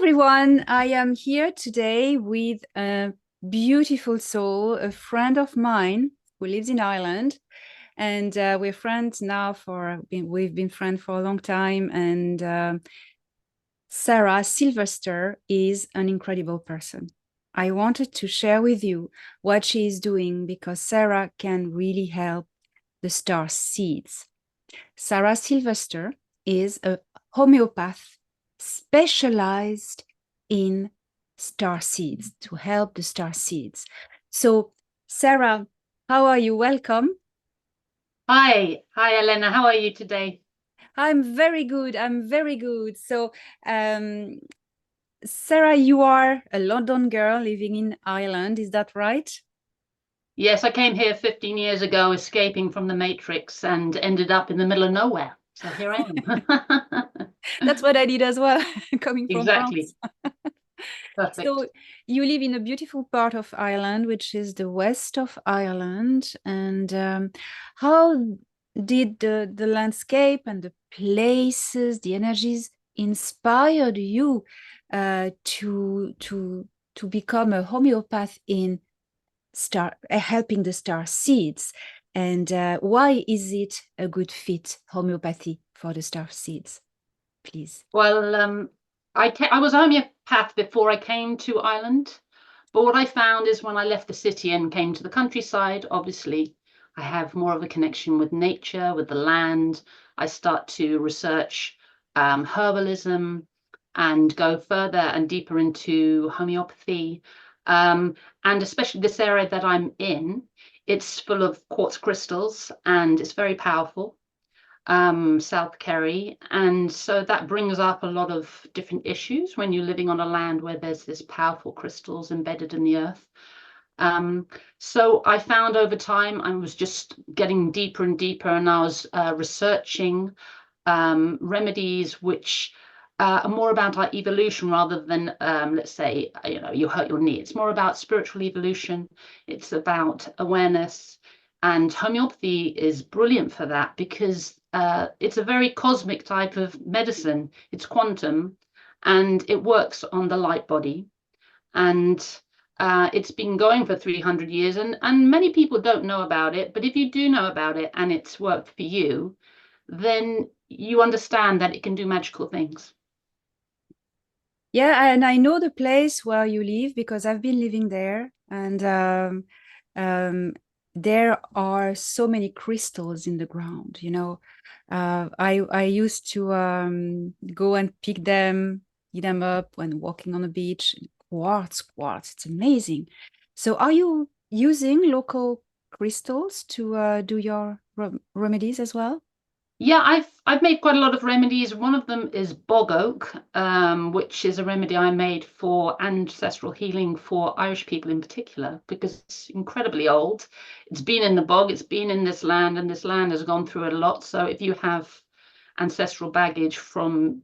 everyone, I am here today with a beautiful soul, a friend of mine who lives in Ireland, and we're friends now we've been friends for a long time. And Sarah Sylvester is an incredible person. I wanted to share with you what she is doing because Sarah can really help the Starseeds. Sarah Sylvester is a homeopath specialized in starseeds to help the starseeds. So, Sarah, how are you? Welcome. Hi, Elena. How are you today? I'm very good. I'm very good. So, um, Sarah, you are a London girl living in Ireland. Is that right? Yes, I came here 15 years ago, escaping from the Matrix, and ended up in the middle of nowhere. So here I am. That's what I did as well, coming from Exactly. France. Perfect. So you live in a beautiful part of Ireland, which is the west of Ireland. And how did the landscape and the places, the energies inspired you to become a homeopath in helping the star seeds? And why is it a good fit, homeopathy, for the star seeds? Please. Well, I was a homeopath before I came to Ireland, but what I found is when I left the city and came to the countryside, obviously, I have more of a connection with nature, with the land. I start to research herbalism and go further and deeper into homeopathy. And especially this area that I'm in, it's full of quartz crystals and it's very powerful, South Kerry. And so that brings up a lot of different issues when you're living on a land where there's this powerful crystals embedded in the earth. So I found over time I was just getting deeper and deeper, and I was researching remedies which are more about our evolution rather than, let's say, you hurt your knee. It's more about spiritual evolution. It's about awareness. And homeopathy is brilliant for that because it's a very cosmic type of medicine. It's quantum and it works on the light body. And it's been going for 300 years, and many people don't know about it. But if you do know about it and it's worked for you, then you understand that it can do magical things. Yeah, and I know the place where you live because I've been living there, and um, there are so many crystals in the ground. I used to go and pick them, eat them up when walking on the beach. Quartz, quartz, it's amazing. So, are you using local crystals to do your remedies as well? Yeah, I've made quite a lot of remedies. One of them is bog oak, which is a remedy I made for ancestral healing for Irish people in particular, because it's incredibly old. It's been in the bog, it's been in this land, and this land has gone through a lot. So if you have ancestral baggage from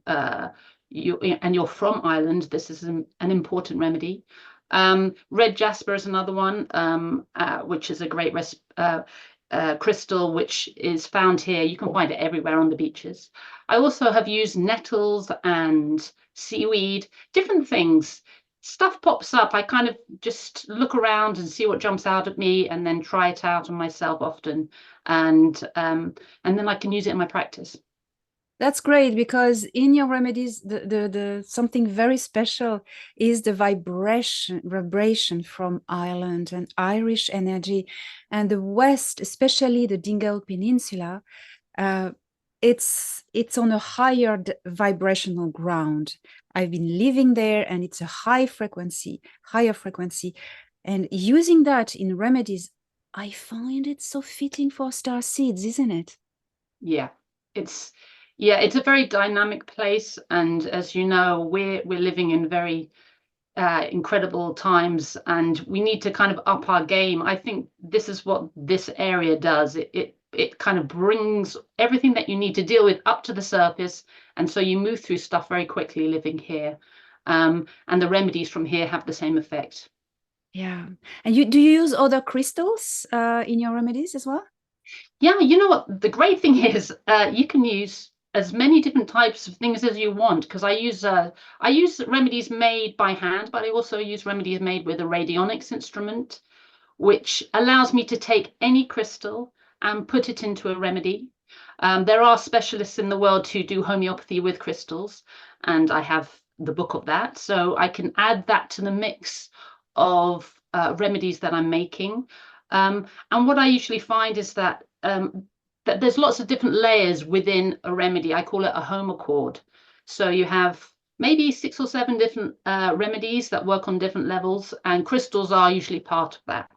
you and you're from Ireland, this is an important remedy. Red jasper is another one, which is a great crystal, which is found here. You can find it everywhere on the beaches. I also have used nettles and seaweed, different things. Stuff pops up. I kind of just look around and see what jumps out at me, and then try it out on myself often, and then I can use it in my practice. That's great because in your remedies, the something very special is the vibration from Ireland and Irish energy, and the West, especially the Dingle Peninsula. Uh, it's on a higher vibrational ground. I've been living there, and it's a higher frequency, and using that in remedies, I find it so fitting for star seeds, isn't it? Yeah, it's it's a very dynamic place, and as you know, we're living in very incredible times, and we need to kind of up our game. I think this is what this area does. It kind of brings everything that you need to deal with up to the surface, and so you move through stuff very quickly living here. And the remedies from here have the same effect. Yeah. And do you use other crystals in your remedies as well? Yeah, you know what? The great thing is you can use as many different types of things as you want, because I use remedies made by hand, but I also use remedies made with a radionics instrument, which allows me to take any crystal and put it into a remedy. There are specialists in the world who do homeopathy with crystals, and I have the book of that, so I can add that to the mix of remedies that I'm making. And what I usually find is that there's lots of different layers within a remedy. I call it a homochord. So you have maybe 6 or 7 different remedies that work on different levels, and crystals are usually part of that.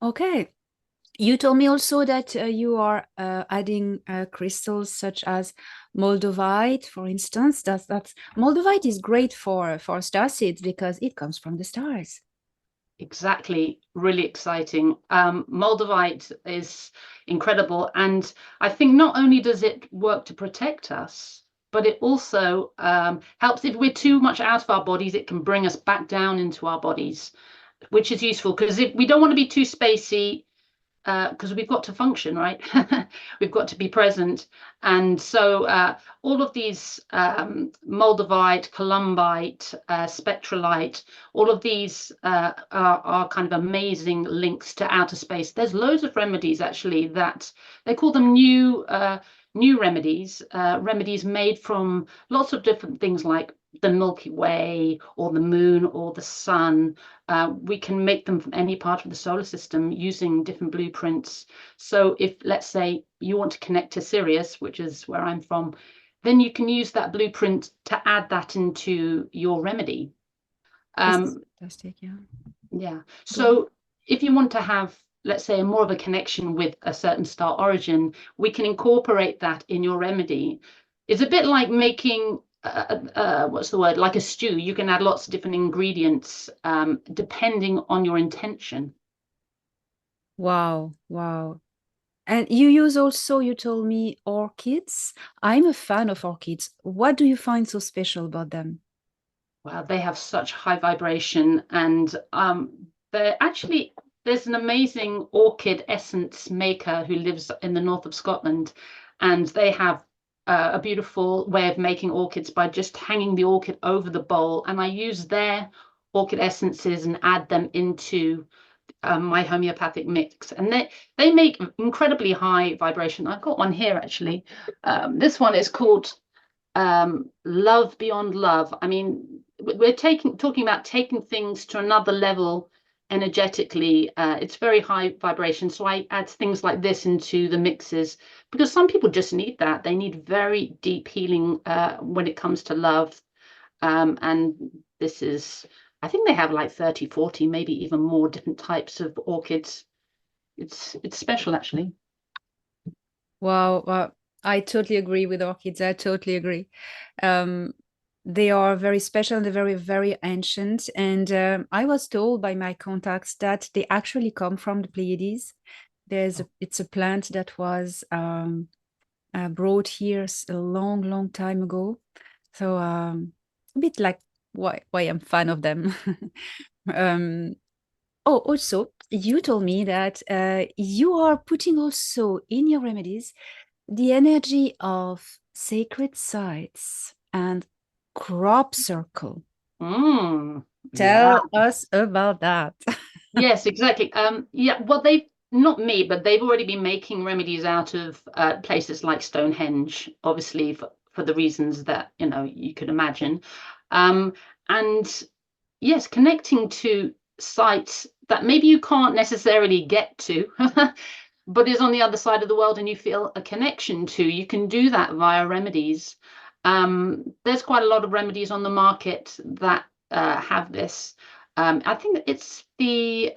Okay. You told me also that you are adding crystals such as moldavite, for instance. That's moldavite is great for starseeds because it comes from the stars. Exactly, really exciting. Moldavite is incredible, and I think not only does it work to protect us, but it also helps if we're too much out of our bodies. It can bring us back down into our bodies, which is useful because if we don't want to be too spacey, because we've got to function, right? We've got to be present. And so all of these moldavite, columbite, spectralite, all of these are kind of amazing links to outer space. There's loads of remedies actually that they call them new remedies, remedies made from lots of different things like the Milky Way or the moon or the sun. We can make them from any part of the solar system using different blueprints. So if, let's say, you want to connect to Sirius, which is where I'm from, then you can use that blueprint to add that into your remedy. This is fantastic, yeah. Yeah. Good. So if you want to have, let's say, more of a connection with a certain star origin, we can incorporate that in your remedy. It's a bit like making what's the word? Like a stew. You can add lots of different ingredients depending on your intention. Wow, wow. And you use also, you told me, orchids. I'm a fan of orchids. What do you find so special about them? Wow, they have such high vibration, and they're actually there's an amazing orchid essence maker who lives in the north of Scotland, and they have a beautiful way of making orchids by just hanging the orchid over the bowl, and I use their orchid essences and add them into my homeopathic mix, and they make incredibly high vibration. I've got one here actually. This one is called love beyond love. I mean, we're talking about taking things to another level energetically. It's very high vibration, so I add things like this into the mixes because some people just need that. They need very deep healing when it comes to love. And this is, I think they have like 30, 40, maybe even more different types of orchids. It's special actually. Wow, wow. I totally agree with orchids. I totally agree. Um, they are very special and they're very, very ancient. And I was told by my contacts that they actually come from the Pleiades. It's a plant that was brought here a long, long time ago. So a bit like why I'm fan of them. um, oh, also, you told me that you are putting also in your remedies the energy of sacred sites and crop circle. Yeah. Tell us about that. Yes, exactly. Yeah, well, they've not me, but they've already been making remedies out of places like Stonehenge, obviously for the reasons that you could imagine. Um, and yes, connecting to sites that maybe you can't necessarily get to, but is on the other side of the world and you feel a connection to, you can do that via remedies. There's quite a lot of remedies on the market that have this. I think it's the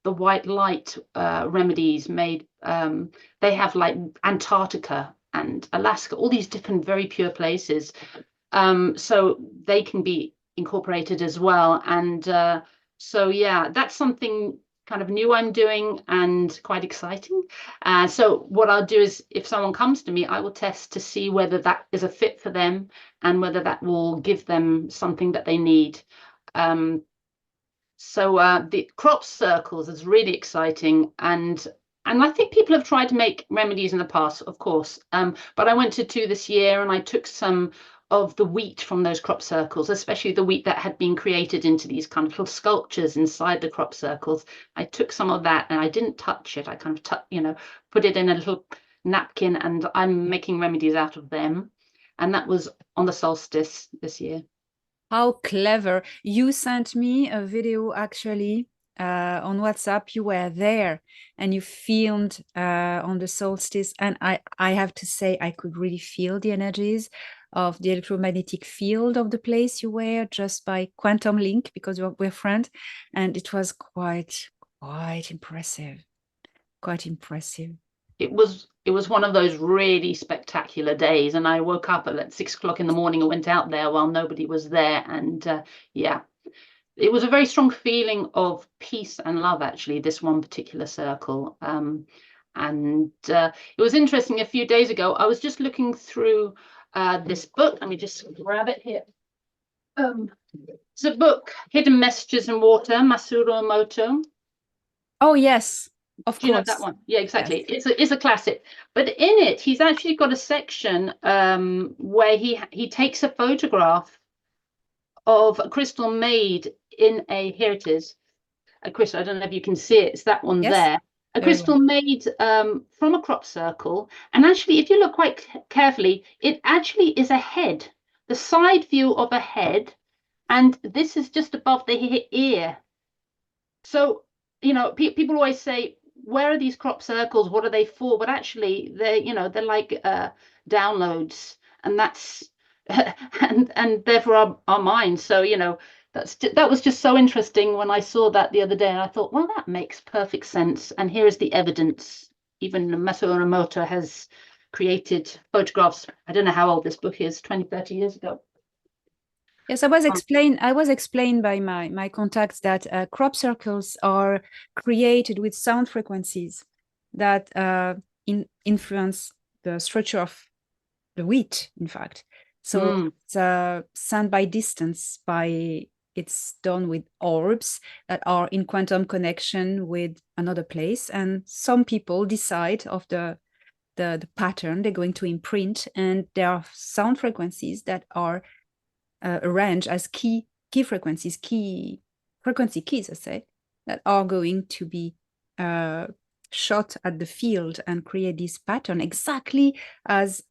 white light remedies made. They have like Antarctica and Alaska, all these different very pure places. So they can be incorporated as well. And so, yeah, that's something kind of new I'm doing and quite exciting. So what I'll do is if someone comes to me, I will test to see whether that is a fit for them and whether that will give them something that they need. So the crop circles is really exciting. And And I think people have tried to make remedies in the past, of course. But I went to two this year and I took some of the wheat from those crop circles, especially the wheat that had been created into these kind of little sculptures inside the crop circles. I took some of that and I didn't touch it. I kind of, put it in a little napkin and I'm making remedies out of them. And that was on the solstice this year. How clever. You sent me a video actually on WhatsApp. You were there and you filmed on the solstice. And I have to say, I could really feel the energies of the electromagnetic field of the place you were just by quantum link because we're friends. And it was quite impressive. Quite impressive. It was one of those really spectacular days, and I woke up at like 6 o'clock in the morning and went out there while nobody was there, and yeah, it was a very strong feeling of peace and love, actually, this one particular circle. And it was interesting. A few days ago I was just looking through this book. Let me just grab it here. It's a book, Hidden Messages in Water, Masaru Emoto. Oh yes, of Do you know course. that one? Yeah, exactly. Yes. It's a classic. But in it, he's actually got a section where he takes a photograph of a crystal made in a, here it is, a crystal. I don't know if you can see it. It's that one Yes, there. A very crystal well. made from a crop circle. And actually, if you look quite carefully, it actually is a head, the side view of a head. And this is just above the ear. So, people always say, where are these crop circles? What are they for? But actually, they're like downloads, and that's and they're for our minds. So, that was just so interesting when I saw that the other day, and I thought, well, that makes perfect sense. And here is the evidence. Even Masaru Emoto has created photographs. I don't know how old this book is, 20, 30 years ago. Yes, I was explained by my contacts that crop circles are created with sound frequencies that influence the structure of the wheat, in fact. So it's sent by distance, it's done with orbs that are in quantum connection with another place. And some people decide of the pattern they're going to imprint, and there are sound frequencies that are arranged as key frequencies, key frequency keys, I say, that are going to be shot at the field and create this pattern exactly as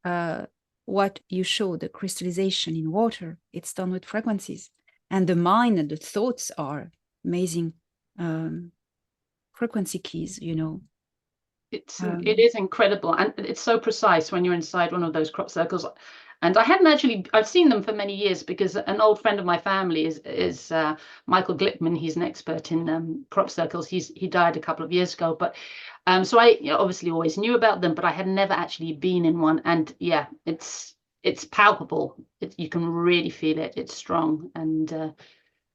what you show, the crystallization in water. It's done with frequencies. And the mind and the thoughts are amazing frequency keys, It is incredible, and it's so precise when you're inside one of those crop circles. And I've seen them for many years because an old friend of my family is Michael Glickman. He's an expert in crop circles. He died a couple of years ago, but so I obviously always knew about them, but I had never actually been in one. And yeah, it's palpable. You can really feel it. It's strong, and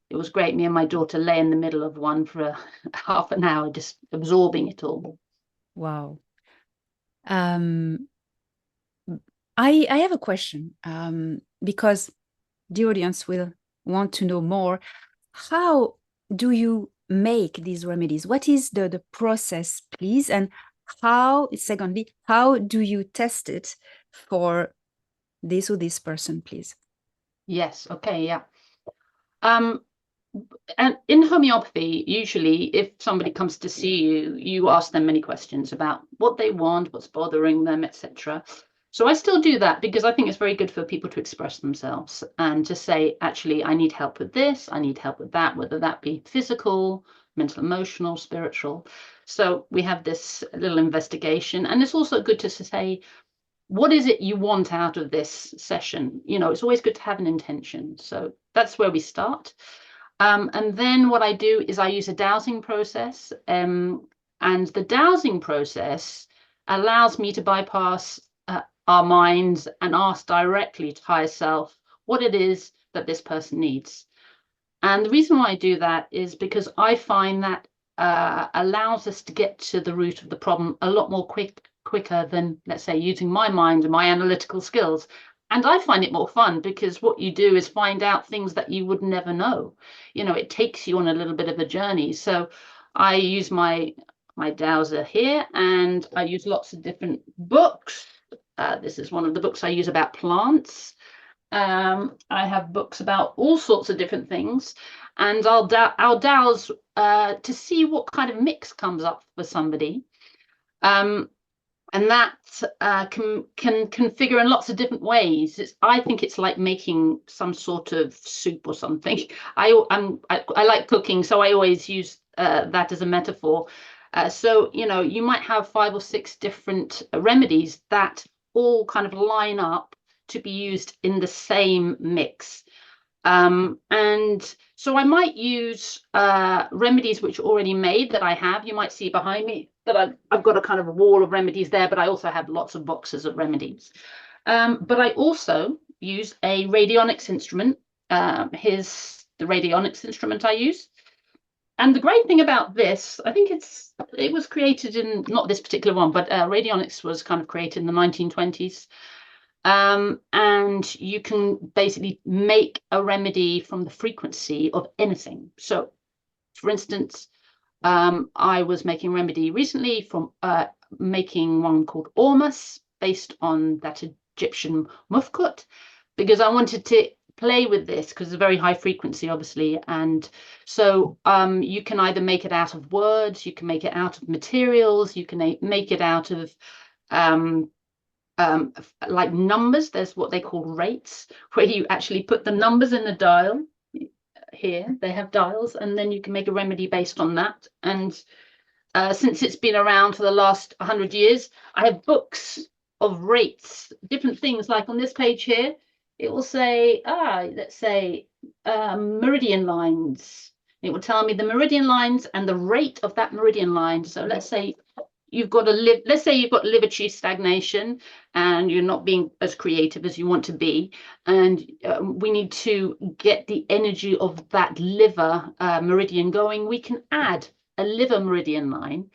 it was great. Me and my daughter lay in the middle of one for half an hour, just absorbing it all. Wow. I have a question because the audience will want to know more. How do you make these remedies? What is the process, please? And secondly, how do you test it for this or this person, please? Yes. Okay. Yeah. And in homeopathy, usually if somebody comes to see you, you ask them many questions about what they want, what's bothering them, etc. So I still do that because I think it's very good for people to express themselves and to say, actually, I need help with this, I need help with that, whether that be physical, mental, emotional, spiritual. So we have this little investigation, and it's also good to say, what is it you want out of this session? It's always good to have an intention. So that's where we start. And then what I do is I use a dowsing process. And the dowsing process allows me to bypass our minds and ask directly to higher self what it is that this person needs. And the reason why I do that is because I find that allows us to get to the root of the problem a lot more quicker than, let's say, using my mind and my analytical skills. And I find it more fun because what you do is find out things that you would never know. It takes you on a little bit of a journey. So I use my my dowser here, and I use lots of different books. This is one of the books I use about plants. I have books about all sorts of different things, and I'll dowse to see what kind of mix comes up for somebody. And that can configure in lots of different ways. I think it's like making some sort of soup or something. I like cooking, so I always use that as a metaphor. So you might have 5 or 6 different remedies that all kind of line up to be used in the same mix. And so I might use remedies which are already made that I have. You might see behind me that I've got a kind of a wall of remedies there, but I also have lots of boxes of remedies. But I also use a radionics instrument. Here's the radionics instrument I use. And the great thing about this, I think it was created in, not this particular one, but radionics was kind of created in the 1920s. And you can basically make a remedy from the frequency of anything. So, for instance, I was making a remedy recently from making one called Ormus, based on that Egyptian mufkut, because I wanted to play with this because it's a very high frequency, obviously. And so you can either make it out of words, you can make it out of materials, you can make it out of like numbers. There's what they call rates, where you actually put the numbers in the dial. Here they have dials, and then you can make a remedy based on that. And since it's been around for the last 100 years, I have books of rates, different things. Like on this page here, it will say, let's say meridian lines. It will tell me the meridian lines and the rate of that meridian line. So let's say you've got let's say you've got liver chi stagnation and you're not being as creative as you want to be, and we need to get the energy of that liver meridian going. We can add a liver meridian line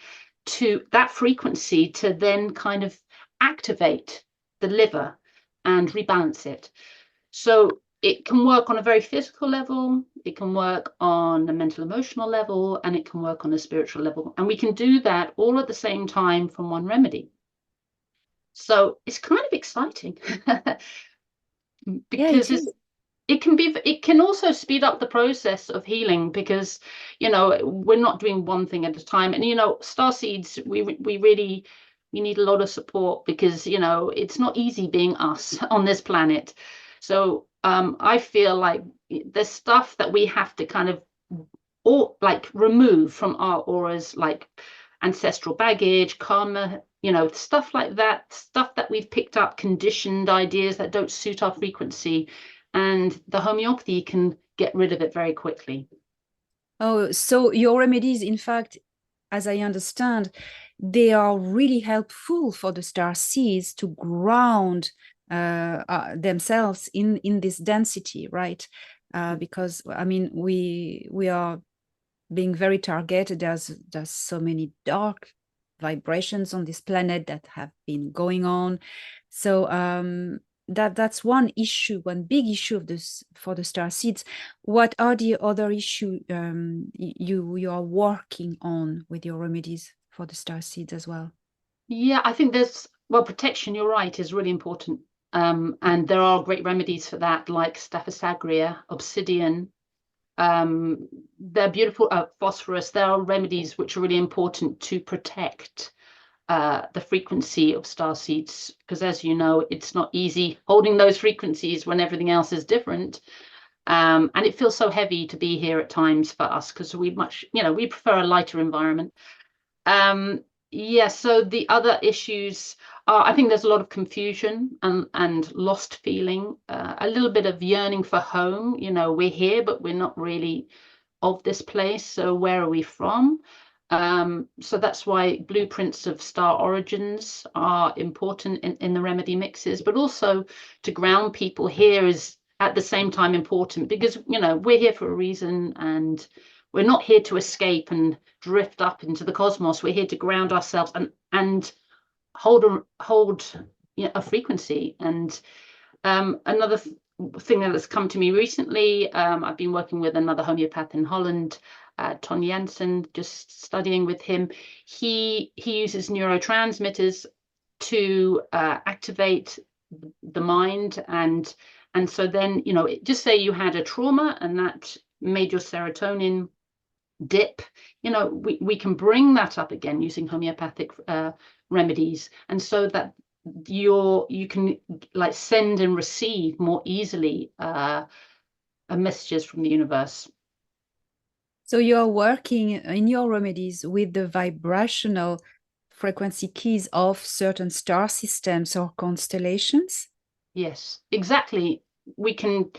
to that frequency to then kind of activate the liver and rebalance it. So it can work on a very physical level, it can work on a mental emotional level, and it can work on a spiritual level. And we can do that all at the same time from one remedy. So it's kind of exciting because it can also speed up the process of healing, because we're not doing one thing at a time. And Starseeds, we need a lot of support, because it's not easy being us on this planet. So I feel like there's stuff that we have to kind of remove from our auras, like ancestral baggage, karma, stuff like that, stuff that we've picked up, conditioned ideas that don't suit our frequency, and the homeopathy can get rid of it very quickly. Oh, so your remedies, in fact, as I understand, they are really helpful for the Starseeds to ground themselves in this density, right? Because I mean, we are being very targeted. There's so many dark vibrations on this planet that have been going on. So that's one issue, one big issue of this for the Starseeds. What are the other issues you are working on with your remedies for the Starseeds as well? Yeah, I think protection, you're right, is really important. And there are great remedies for that, like Staphysagria, obsidian. They're beautiful. Phosphorus. There are remedies which are really important to protect the frequency of Starseeds, because as you know, it's not easy holding those frequencies when everything else is different. And it feels so heavy to be here at times for us, because we prefer a lighter environment. So the other issues are, I think there's a lot of confusion and lost feeling, a little bit of yearning for home. We're here, but we're not really of this place. So where are we from? So that's why blueprints of star origins are important in the remedy mixes, but also to ground people here is at the same time important, because we're here for a reason, and we're not here to escape and drift up into the cosmos. We're here to ground ourselves and hold a frequency. And another thing that has come to me recently, I've been working with another homeopath in Holland, Ton Jansen, just studying with him. He uses neurotransmitters to activate the mind, and so then, you know, just say you had a trauma and that made your serotonin dip, you know, we can bring that up again using homeopathic remedies, and so that you can like send and receive more easily messages from the universe. So you're working in your remedies with the vibrational frequency keys of certain star systems or constellations? Yes, exactly. We can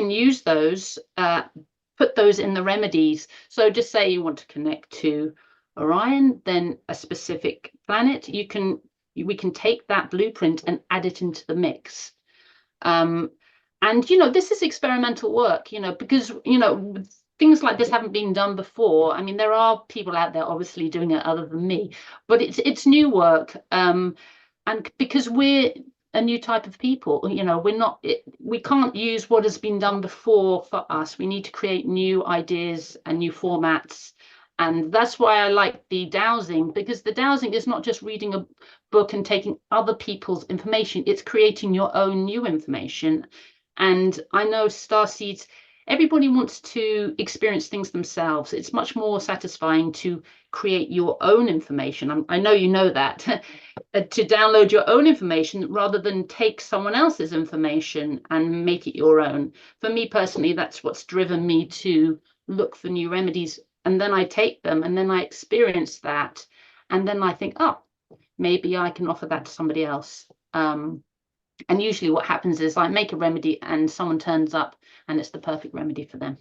use those, put those in the remedies. So just say you want to connect to Orion, then a specific planet, we can take that blueprint and add it into the mix. And you know, this is experimental work, you know, because you know things like this haven't been done before. I mean, there are people out there obviously doing it other than me, but it's new work. And because we're a new type of people, you know, we can't use what has been done before for us. We need to create new ideas and new formats. And that's why I like the dowsing, because the dowsing is not just reading a book and taking other people's information, it's creating your own new information. And I know Starseeds, everybody wants to experience things themselves. It's much more satisfying to create your own information. I know you know that, to download your own information rather than take someone else's information and make it your own. For me personally, that's what's driven me to look for new remedies. And then I take them and then I experience that. And then I think, oh, maybe I can offer that to somebody else. And usually what happens is I make a remedy and someone turns up and it's the perfect remedy for them.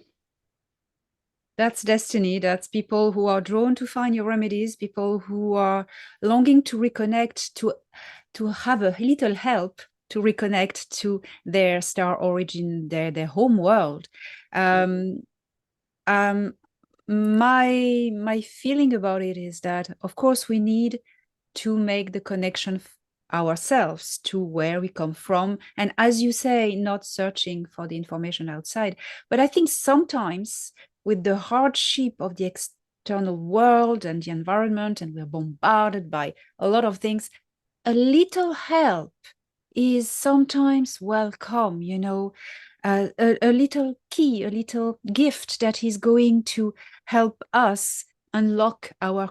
That's destiny. That's people who are drawn to find your remedies, people who are longing to reconnect, to have a little help to reconnect to their star origin, their home world. Um, my feeling about it is that, of course, we need to make the connection ourselves to where we come from, and as you say, not searching for the information outside. But I think sometimes with the hardship of the external world and the environment, and we're bombarded by a lot of things, a little help is sometimes welcome, you know, a little key, a little gift that is going to help us unlock our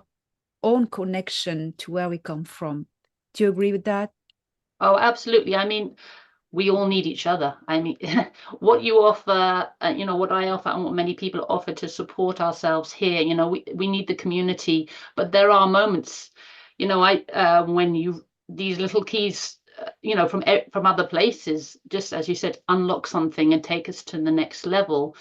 own connection to where we come from. Do you agree with that? Oh, absolutely. I mean, we all need each other. I mean, what you offer, you know, what I offer and what many people offer to support ourselves here, you know, we need the community, but there are moments, you know, when these little keys, you know, from other places, just as you said, unlock something and take us to the next level.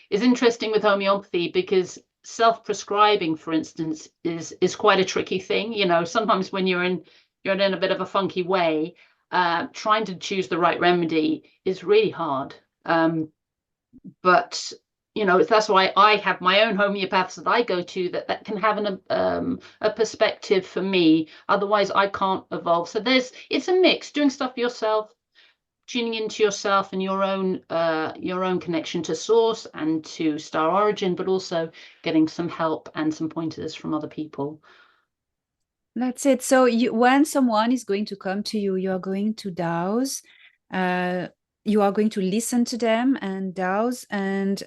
Is interesting with homeopathy because self-prescribing, for instance, is quite a tricky thing. You know, sometimes when you're in a bit of a funky way, trying to choose the right remedy is really hard. But you know, that's why I have my own homeopaths that I go to that can have a perspective for me. Otherwise, I can't evolve. So it's a mix, doing stuff for yourself, tuning into yourself and your own connection to source and to star origin, but also getting some help and some pointers from other people. That's it. So when someone is going to come to you, you are going to dowse, you are going to listen to them and dowse and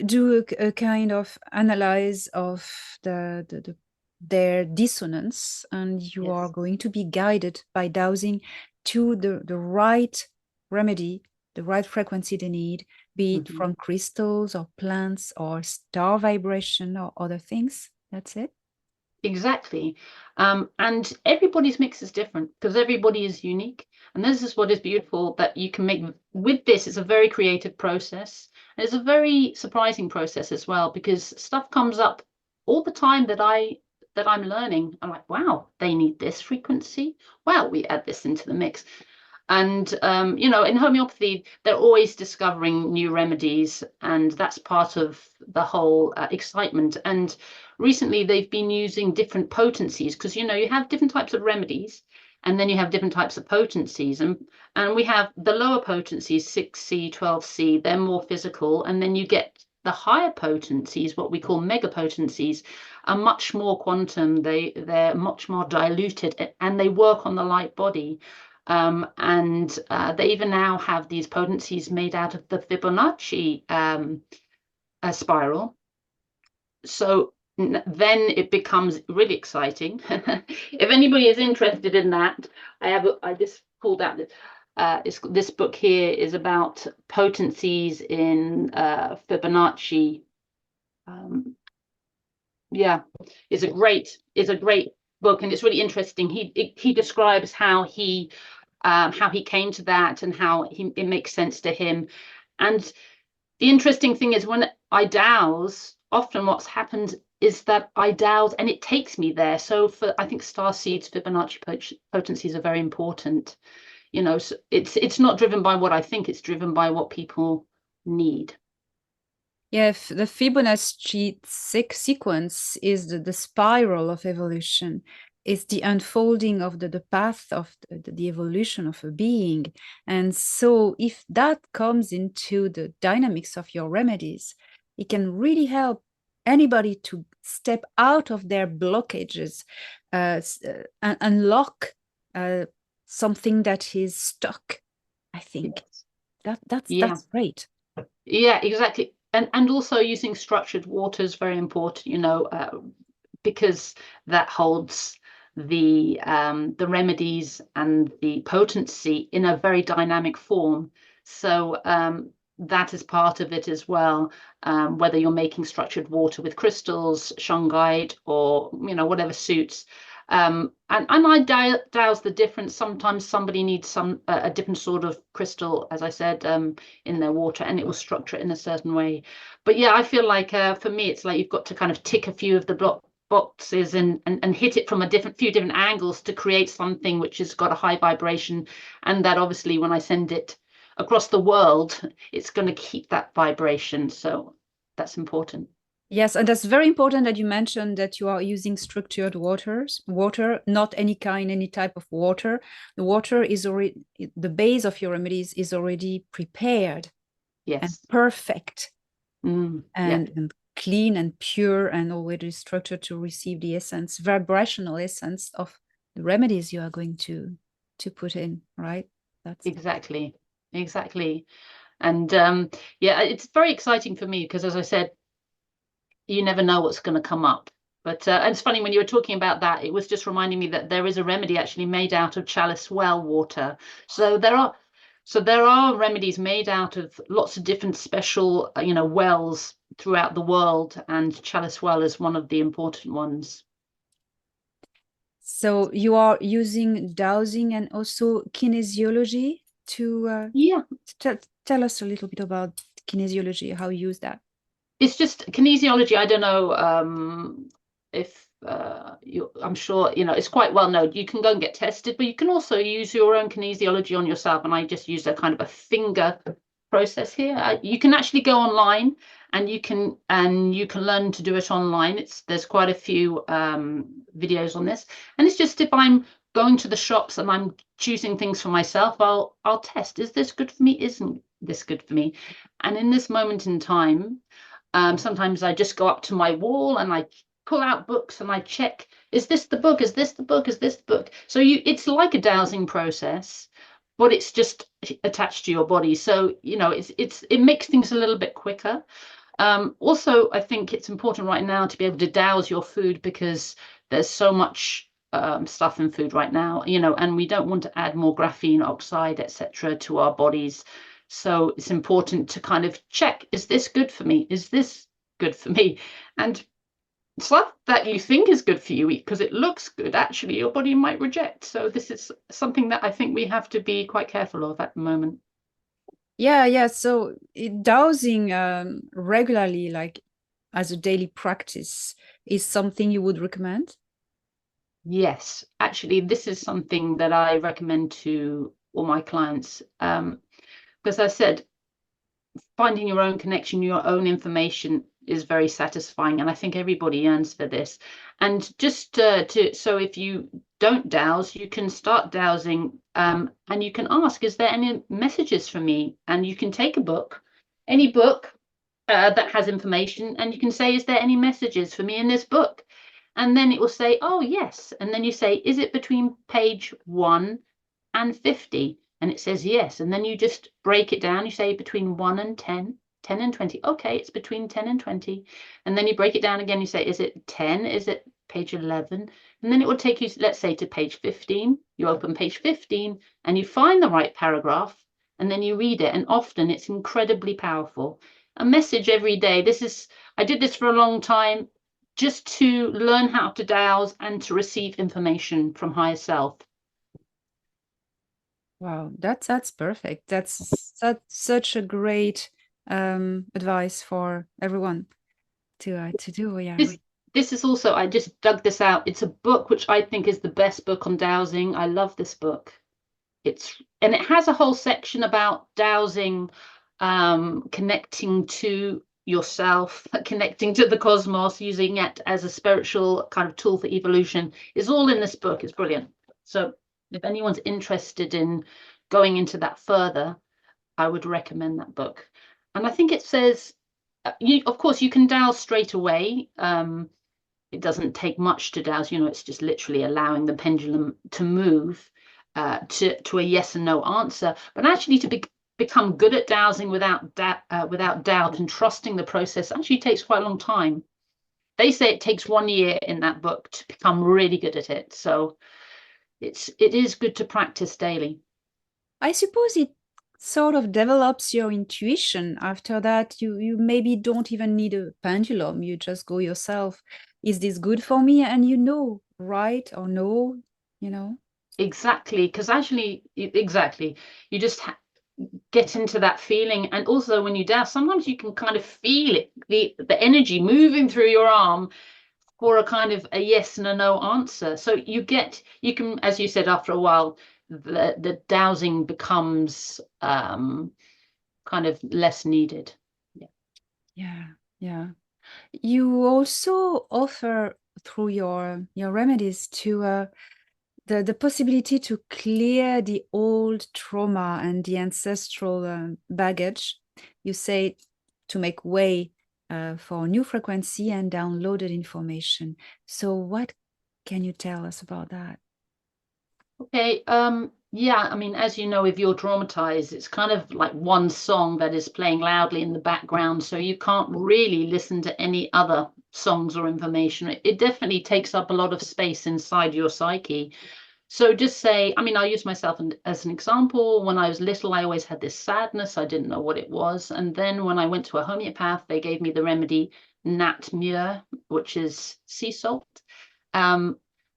do a kind of analyze of their dissonance, and you are Yes. going to be guided by dowsing to the right remedy, the right frequency they need, be it Mm-hmm. from crystals or plants or star vibration or other things. That's it. Exactly. And everybody's mix is different because everybody is unique. And this is what is beautiful, that you can make with this. It's a very creative process. And it's a very surprising process as well, because stuff comes up all the time that I'm learning. I'm like, wow, they need this frequency. Wow, we add this into the mix. And you know, in homeopathy, they're always discovering new remedies, and that's part of the whole excitement. And recently, they've been using different potencies because you know you have different types of remedies, and then you have different types of potencies, and we have the lower potencies, 6C, 12C. They're more physical, and then you get the higher potencies, what we call megapotencies, are much more quantum. They're much more diluted, and they work on the light body. And they even now have these potencies made out of the Fibonacci spiral. So then it becomes really exciting. If anybody is interested in that, I just pulled out this book here is about potencies in Fibonacci. Yeah, it's a great book, and it's really interesting. He describes how he came to that, and how it makes sense to him. And the interesting thing is, when I dowse, often what's happened is that I dowse and it takes me there. So I think Starseeds, Fibonacci potencies are very important. So it's not driven by what I think, it's driven by what people need. Yeah, the Fibonacci sequence is the spiral of evolution. It's the unfolding of the path of the evolution of a being. And so if that comes into the dynamics of your remedies, it can really help anybody to step out of their blockages, and unlock something that is stuck, I think. That's great. Yeah, exactly. And also using structured water is very important, because that holds the remedies and the potency in a very dynamic form. So that is part of it as well. Whether you're making structured water with crystals, shungite, or whatever suits. And I douse the difference. Sometimes somebody needs a different sort of crystal, as I said, in their water, and it will structure it in a certain way. But yeah, I feel like for me, it's like you've got to kind of tick a few of the boxes and hit it from a few different angles to create something which has got a high vibration, and that obviously when I send it across the world, it's going to keep that vibration. So that's important. Yes, and that's very important that you mentioned that you are using structured water, not any type of water. The water is already, the base of your remedies is already prepared and Yes. perfect, Yeah. and clean and pure and already structured to receive the essence, vibrational essence of the remedies you are going to put in, right? That's exactly. And yeah, it's very exciting for me because, as I said, you never know what's going to come up. But it's funny, when you were talking about that, it was just reminding me that there is a remedy actually made out of chalice well water. So there are remedies made out of lots of different special wells throughout the world, and chalice well is one of the important ones. so you are using dowsing and also kinesiology to Yeah. tell us a little bit about kinesiology, how you use that. It's just kinesiology. I don't know if I'm sure it's quite well known. You can go and get tested, but you can also use your own kinesiology on yourself. And I just use a kind of a finger process here. You can actually go online, and you can learn to do it online. There's quite a few videos on this, and it's just, if I'm going to the shops and I'm choosing things for myself, I'll test, is this good for me, isn't this good for me? And in this moment in time, sometimes I just go up to my wall and I pull out books and I check, is this the book? Is this the book? Is this the book? So it's like a dowsing process, but it's just attached to your body. So, it makes things a little bit quicker. Also, I think it's important right now to be able to douse your food, because there's so much stuff in food right now, and we don't want to add more graphene oxide, etc., to our bodies. So it's important to kind of check, is this good for me? Is this good for me? And stuff that you think is good for you, because it looks good, actually your body might reject. So this is something that I think we have to be quite careful of at the moment. Yeah. So dowsing regularly, like as a daily practice, is something you would recommend? Yes, actually, this is something that I recommend to all my clients. Because I said, finding your own connection, your own information is very satisfying, and I think everybody yearns for this. And just so if you don't dowse, you can start dowsing, and you can ask, is there any messages for me? And you can take a book, any book, that has information, and you can say, is there any messages for me in this book? And then it will say, oh yes. And then you say, is it between page 1 and 50? And it says yes. And then you just break it down. You say between 1 and 10, 10 and 20. Okay, it's between 10 and 20. And then you break it down again. You say, is it 10? Is it page 11? And then it will take you, let's say, to page 15. You open page 15 and you find the right paragraph, and then you read it. And often it's incredibly powerful. A message every day. I did this for a long time, just to learn how to dowse and to receive information from higher self. Wow, that's perfect. That's such a great advice for everyone to do. Yeah. This is also, I just dug this out. It's a book which I think is the best book on dowsing. I love this book. And it has a whole section about dowsing, connecting to yourself, connecting to the cosmos, using it as a spiritual kind of tool for evolution. It's all in this book. It's brilliant. So if anyone's interested in going into that further, I would recommend that book. And I think it says, of course, you can dowse straight away. It doesn't take much to dowse, it's just literally allowing the pendulum to move to a yes and no answer. But actually to become good at dowsing without doubt and trusting the process actually takes quite a long time. They say it takes 1 year in that book to become really good at it. So it is good to practice daily. I suppose it sort of develops your intuition. After that, you maybe don't even need a pendulum. You just go yourself. Is this good for me? And right or no, Exactly, because actually, exactly, you just get into that feeling. And also when you dowse, sometimes you can kind of feel it, the energy moving through your arm for a kind of a yes and a no answer. So you can, as you said, after a while, the dowsing becomes kind of less needed. Yeah. You also offer through your remedies to the possibility to clear the old trauma and the ancestral baggage. You say to make way for new frequency and downloaded information. So what can you tell us about that? Okay, yeah, I mean, as you know, if you're traumatized, it's kind of like one song that is playing loudly in the background, so you can't really listen to any other songs or information. It definitely takes up a lot of space inside your psyche. So just say, I mean, I'll use myself as an example. When I was little, I always had this sadness. I didn't know what it was. And then when I went to a homeopath, they gave me the remedy Nat Mur, which is sea salt.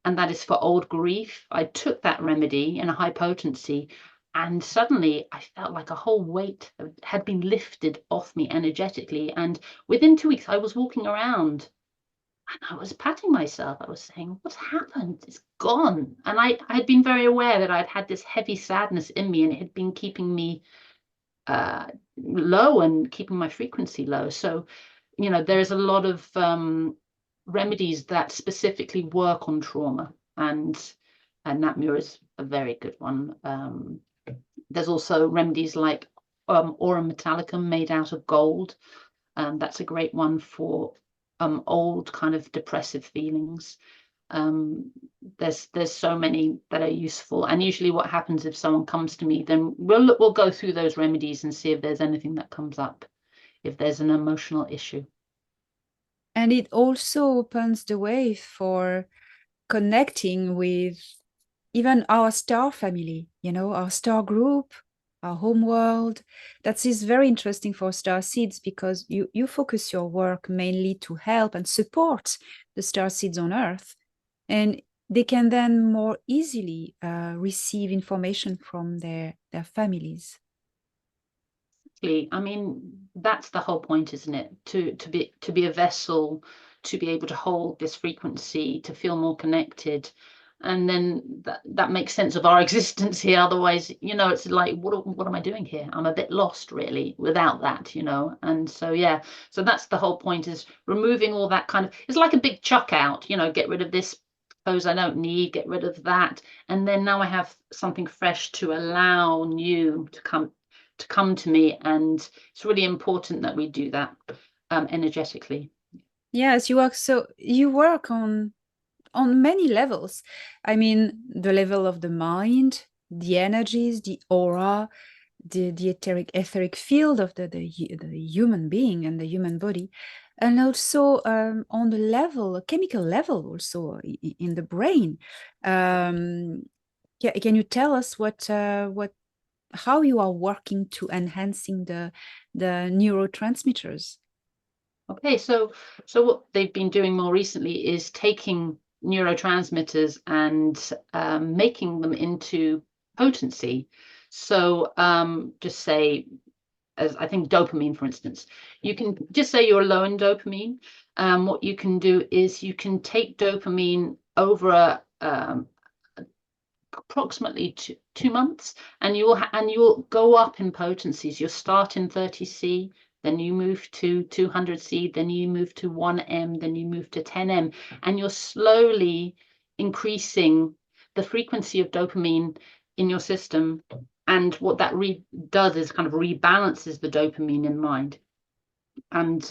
And that is for old grief. I took that remedy in a high potency, and suddenly I felt like a whole weight had been lifted off me energetically. And within 2 weeks, I was walking around and I was patting myself. I was saying, what's happened? It's gone. And I had been very aware that I'd had this heavy sadness in me, and it had been keeping me low and keeping my frequency low. So, there's a lot of remedies that specifically work on trauma, and Nat Mur is a very good one. There's also remedies like Aurum Metallicum made out of gold. That's a great one for old kind of depressive feelings. There's so many that are useful, and usually what happens if someone comes to me, then we'll go through those remedies and see if there's anything that comes up, if there's an emotional issue. And it also opens the way for connecting with even our star family, our star group, our home world. That is very interesting for Starseeds, because you focus your work mainly to help and support the Starseeds on Earth. And they can then more easily receive information from their families. I mean, that's the whole point, isn't it? To be a vessel, to be able to hold this frequency, to feel more connected. And then that makes sense of our existence here. Otherwise, it's like, what am I doing here? I'm a bit lost, really, without that, And so, yeah, so that's the whole point, is removing all that kind of, it's like a big chuck out, get rid of this clothes I don't need, get rid of that. And then now I have something fresh to allow new to come to me. And it's really important that we do that. energetically. Yes, you work on many levels. I mean, the level of the mind, the energies, the aura, the etheric field of the human being and the human body, and also on the level, a chemical level, also in the brain. Can you tell us what how you are working to enhancing the neurotransmitters? Okay, so what they've been doing more recently is taking neurotransmitters and making them into potency. So just say, as I think dopamine, for instance, you can just say you're low in dopamine. What you can do is you can take dopamine over approximately 2 months, and you'll go up in potencies. You'll start in 30C, then you move to 200C, then you move to 1M, then you move to 10M, and you're slowly increasing the frequency of dopamine in your system. And what that does is kind of rebalances the dopamine in mind. And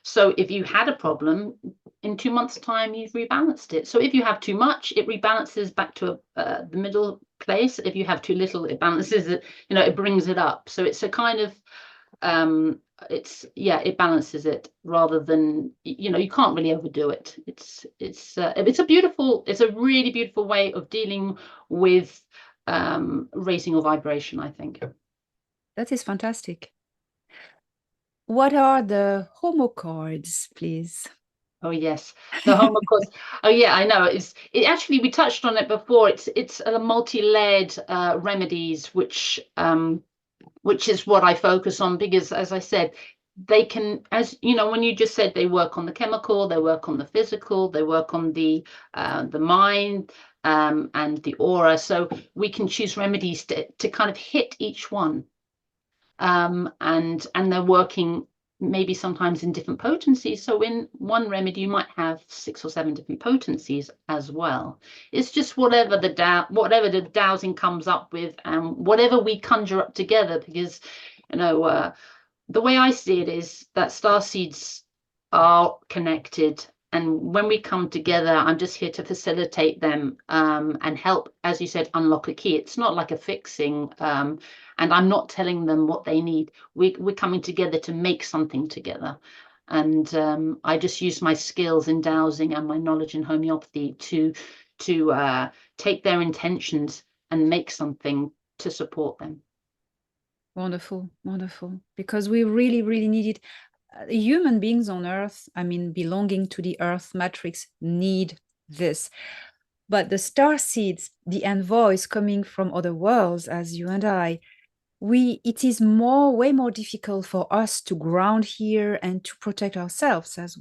so if you had a problem, in 2 months' time, you've rebalanced it. So if you have too much, it rebalances back to the middle place. If you have too little, it balances it, it brings it up. So it's a kind of, it balances it rather than, you can't really overdo it. It's a really beautiful way of dealing with raising your vibration, I think. That is fantastic. What are the homo cards, please? Oh yes, the Homeopathic. Oh yeah, I know. It actually, we touched on it before. It's a multi-layered remedies, which is what I focus on, because as I said, they can, as you know, when you just said, they work on the chemical, they work on the physical, they work on the mind, and the aura. So we can choose remedies to kind of hit each one. And they're working maybe sometimes in different potencies. So in one remedy, you might have 6 or 7 different potencies as well. It's just whatever the dowsing comes up with, and whatever we conjure up together, because the way I see it is that starseeds are connected. And when we come together, I'm just here to facilitate them, and help, as you said, unlock a key. It's not like a fixing, and I'm not telling them what they need. We're coming together to make something together. And I just use my skills in dowsing and my knowledge in homeopathy to take their intentions and make something to support them. Wonderful, wonderful. Because we really, really needed human beings on Earth, I mean, belonging to the Earth matrix, need this. But the star seeds, the envoys coming from other worlds, as you and I, it is way more difficult for us to ground here and to protect ourselves, as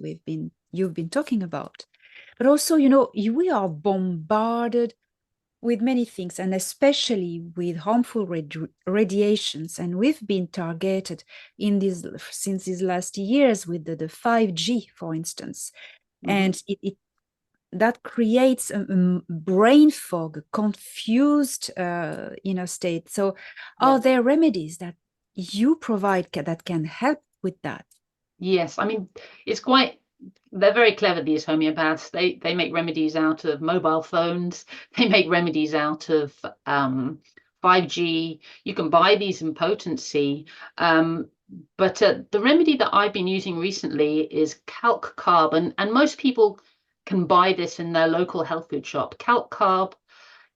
you've been talking about. But also, we are bombarded with many things, and especially with harmful radiations. And we've been targeted since these last years with the 5G, for instance. And that creates a brain fog, a confused inner state. So are there remedies that you provide that can help with that? Yes, I mean, they're very clever, these homeopaths. They make remedies out of mobile phones. They make remedies out of 5G. You can buy these in potency. But the remedy that I've been using recently is calc carb, and most people can buy this in their local health food shop. Calc carb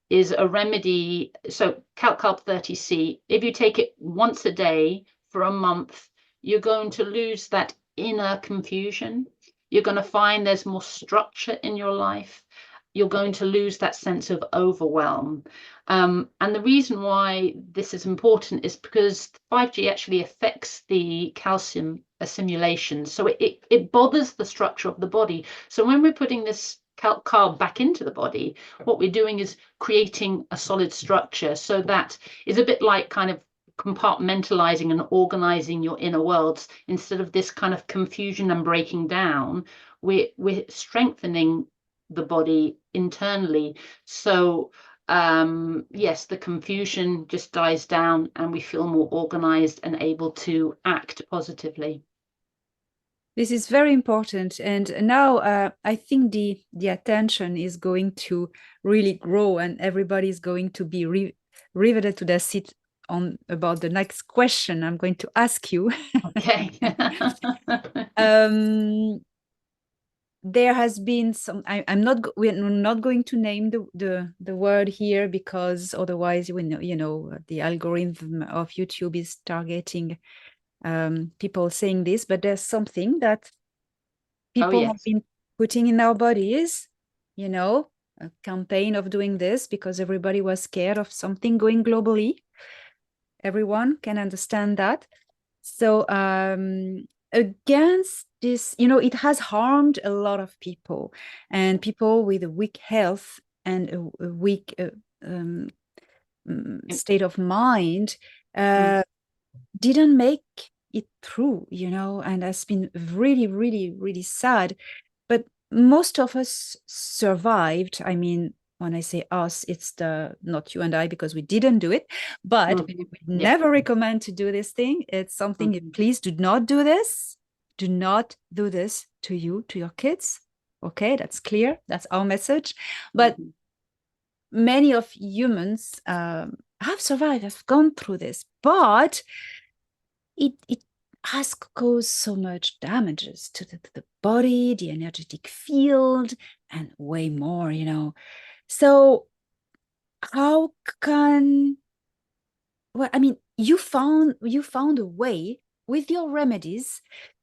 is a remedy. So calc carb 30C, if you take it once a day for a month, you're going to lose that inner confusion. You're going to find there's more structure in your life. You're going to lose that sense of overwhelm. And the reason why this is important is because 5G actually affects the calcium assimilation. So it bothers the structure of the body. So when we're putting this calc carb back into the body, what we're doing is creating a solid structure. So that is a bit like kind of compartmentalizing and organizing your inner worlds. Instead of this kind of confusion and breaking down, we're strengthening the body internally. So yes, the confusion just dies down and we feel more organized and able to act positively. This is very important, and now I think the attention is going to really grow, and everybody is going to be riveted to their seat on about the next question I'm going to ask you. Okay. There has been some. I'm not. We're not going to name the word here because otherwise, we know, the algorithm of YouTube is targeting people saying this. But there's something that Oh, people have yes. been putting in our bodies, a campaign of doing this because everybody was scared of something going globally. Everyone can understand that. So against this, it has harmed a lot of people, and people with a weak health and a weak state of mind Mm. didn't make it through, and has been really, really, really sad. But most of us survived. I mean, when I say us, it's the not you and I because we didn't do it, but we Mhm. Yeah. never recommend to do this thing. It's something, Mhm. please do not do this. Do not do this to you, to your kids. Okay, that's clear. That's our message. But Mhm. many of humans have survived, have gone through this, but it has caused so much damages to the body, the energetic field, and way more, So how can, well, I mean, you found a way with your remedies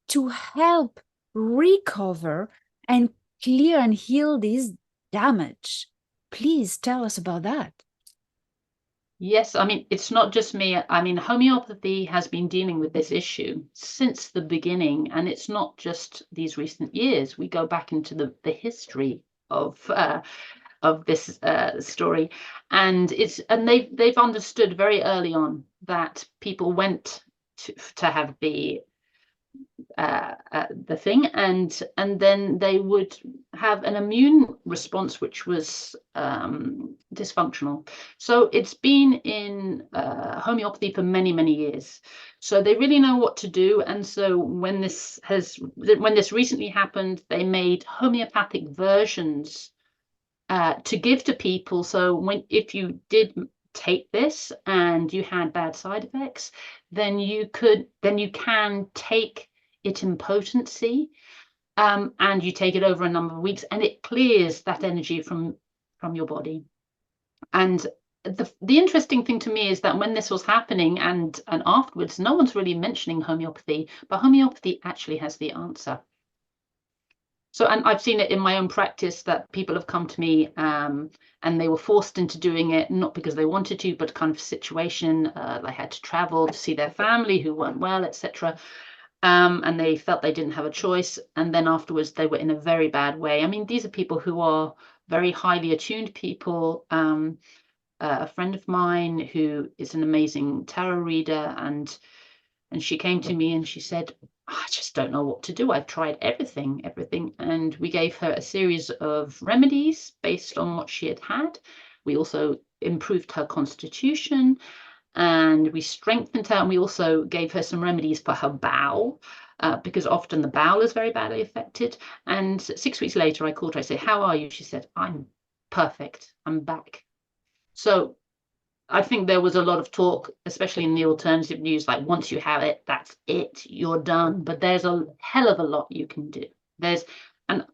to help recover and clear and heal this damage. Please tell us about that. Yes, I mean, it's not just me. I mean, homeopathy has been dealing with this issue since the beginning, and it's not just these recent years. We go back into the history of this story, and they've understood very early on that people went to have the thing, and then they would have an immune response which was dysfunctional. So it's been in homeopathy for many, many years. So they really know what to do. And so when this recently happened, they made homeopathic versions to give to people. So if you did take this and you had bad side effects, then you can take it in potency, and you take it over a number of weeks, and it clears that energy from your body. And the interesting thing to me is that when this was happening and afterwards, no one's really mentioning homeopathy, but homeopathy actually has the answer. So, and I've seen it in my own practice that people have come to me, and they were forced into doing it, not because they wanted to, but kind of situation. They had to travel to see their family who weren't well, etc. And they felt they didn't have a choice. And then afterwards, they were in a very bad way. I mean, these are people who are very highly attuned people. A friend of mine who is an amazing tarot reader, and she came to me and she said, I just don't know what to do. I've tried everything. And we gave her a series of remedies based on what she had had. We also improved her constitution, and we strengthened her. And we also gave her some remedies for her bowel, because often the bowel is very badly affected. And 6 weeks later, I called her. I said, how are you? She said, I'm perfect. I'm back. So I think there was a lot of talk, especially in the alternative news, like once you have it, that's it, you're done. But there's a hell of a lot you can do. And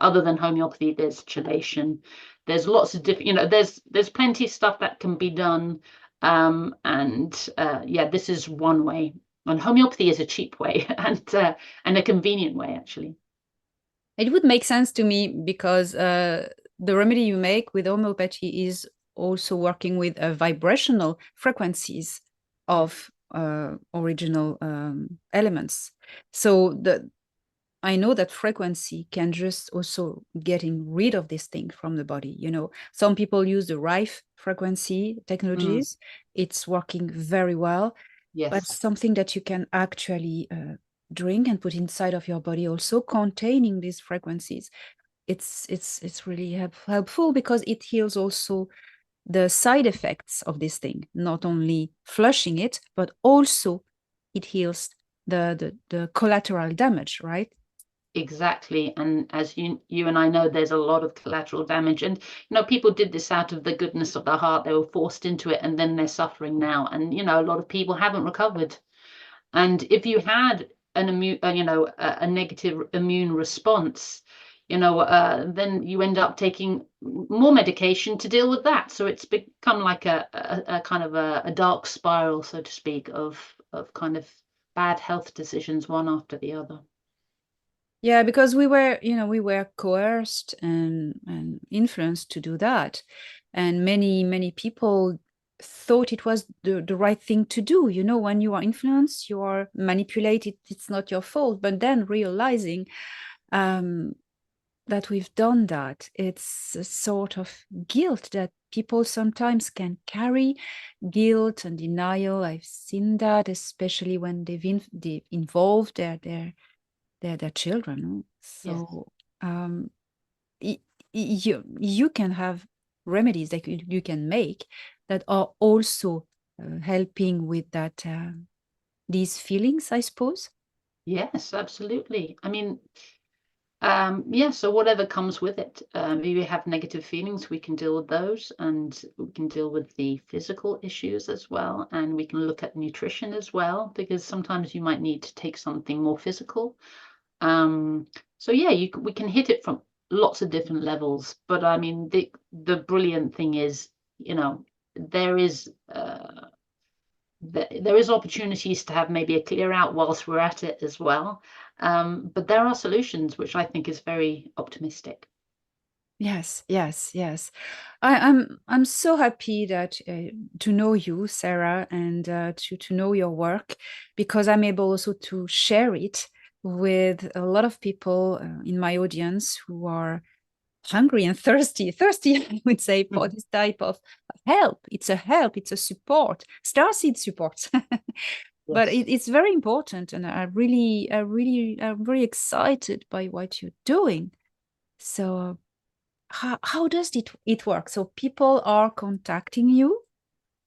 other than homeopathy, there's chelation. There's lots of different, there's plenty of stuff that can be done. And yeah, this is one way. And homeopathy is a cheap way and a convenient way, actually. It would make sense to me because the remedy you make with homeopathy is also working with vibrational frequencies of original elements. So I know that frequency can just also getting rid of this thing from the body. Some people use the Rife frequency Mm, technologies. It's working very well, but yes. something that you can actually drink and put inside of your body also containing these frequencies. It's really helpful because it heals also the side effects of this thing, not only flushing it, but also it heals the collateral damage, right? Exactly. And as you and I know, there's a lot of collateral damage. And, people did this out of the goodness of their heart. They were forced into it, and then they're suffering now. And, a lot of people haven't recovered. And if you had a negative immune response, then you end up taking more medication to deal with that. So it's become like a kind of a dark spiral, so to speak, of kind of bad health decisions, one after the other. Yeah, because we were coerced and influenced to do that. And many people thought it was the right thing to do. When you are influenced, you are manipulated, it's not your fault. But then realizing that we've done that, it's a sort of guilt that people sometimes can carry, guilt and denial. I've seen that, especially when they've involved their children. No? Yes. So you can have remedies that you can make that are also helping with that these feelings, I suppose. Yes, absolutely. I mean, yeah, so whatever comes with it. If we have negative feelings, we can deal with those, and we can deal with the physical issues as well. And we can look at nutrition as well, because sometimes you might need to take something more physical. So yeah, we can hit it from lots of different levels. But I mean, the brilliant thing is, there is there is opportunities to have maybe a clear out whilst we're at it as well. But there are solutions, which I think is very optimistic. Yes, yes, yes. I'm so happy that to know you, Sarah, and to know your work, because I'm able also to share it with a lot of people in my audience who are hungry and thirsty, I would say, for this type of help. It's a help, it's a support, starseed support. But Yes. it's very important, and I'm very excited by what you're doing. So how does it work? So people are contacting you.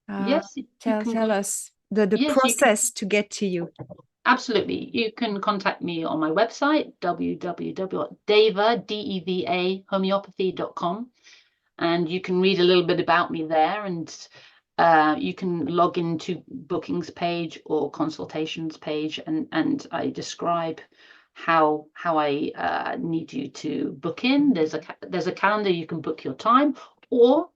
Yes, you can Tell us the yes, you can. process to get to you. Absolutely. You can contact me on my website, www.deva, homeopathy.com. And you can read a little bit about me there, and you can log into bookings page or consultations page, and I describe how I need you to book in. There's a calendar, you can book your time, or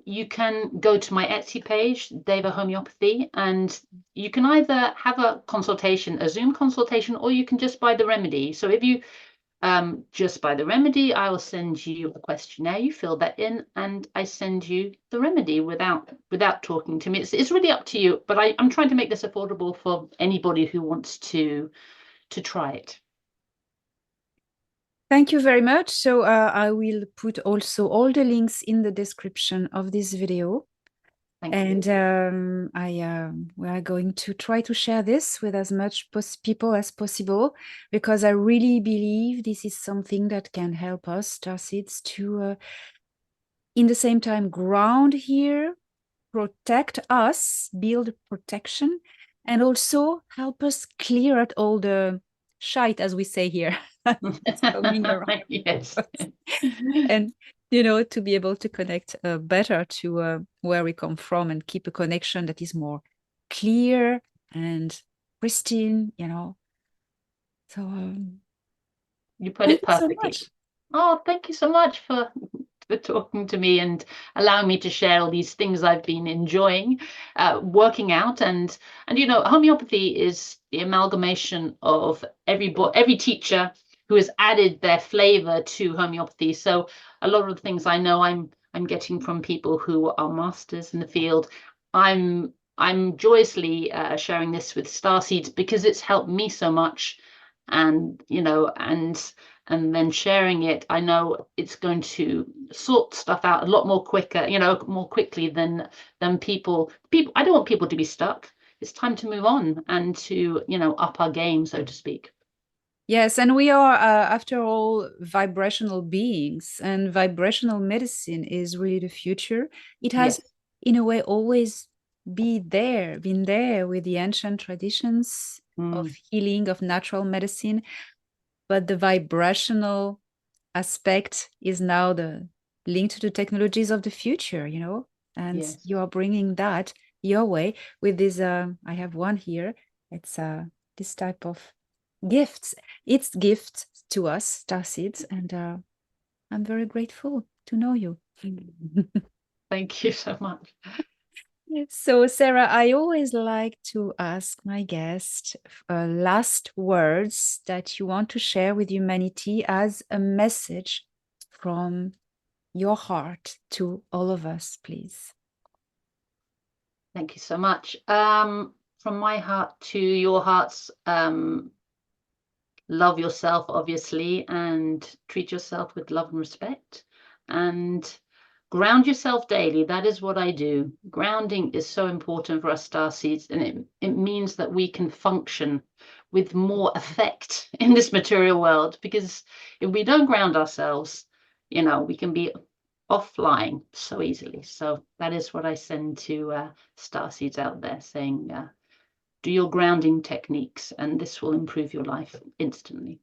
you can go to my Etsy page, Deva Homeopathy, and you can either have a consultation, a Zoom consultation, or you can just buy the remedy. So if you just buy the remedy, I will send you a questionnaire. You fill that in, and I send you the remedy without talking to me. It's really up to you. But I'm trying to make this affordable for anybody who wants to try it. Thank you very much. So I will put also all the links in the description of this video. Thank And you. we are going to try to share this with as much people as possible, because I really believe this is something that can help us, Starseeds, to, in the same time, ground here, protect us, build protection, and also help us clear out all the shite, as we say here, that's coming around. Yes. And to be able to connect better to where we come from, and keep a connection that is more clear and pristine. So You put thank it you so perfectly. much. Oh, thank you so much for talking to me and allowing me to share all these things I've been enjoying working out. And homeopathy is the amalgamation of every teacher who has added their flavor to homeopathy. So a lot of the things I know I'm getting from people who are masters in the field. I'm joyously sharing this with Starseeds because it's helped me so much. And and then sharing it, I know it's going to sort stuff out a lot more quicker, more quickly than people. I don't want people to be stuck. It's time to move on and to, up our game, so to speak. Yes, and we are, after all, vibrational beings, and vibrational medicine is really the future. It has, Yes. in a way, always been there with the ancient traditions. of healing, of natural medicine, but the vibrational aspect is now the link to the technologies of the future, you know, and Yes. you are bringing that your way with this. I have one here. It's this type of gifts. It's gift to us, Starseeds, and I'm very grateful to know you. Thank you so much. So, Sarah, I always like to ask my guest last words that you want to share with humanity as a message from your heart to all of us, please. Thank you so much. From my heart to your hearts, love yourself, obviously, and treat yourself with love and respect. And ground yourself daily. That is what I do. Grounding is so important for us starseeds, and it means that we can function with more effect in this material world. Because if we don't ground ourselves, you know, we can be offline so easily. So that is what I send to starseeds out there, saying, do your grounding techniques, and this will improve your life instantly.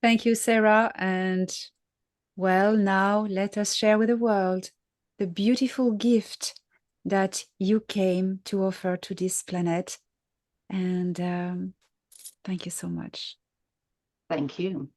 Thank you, Sarah. And well, now let us share with the world the beautiful gift that you came to offer to this planet. And thank you so much. Thank you.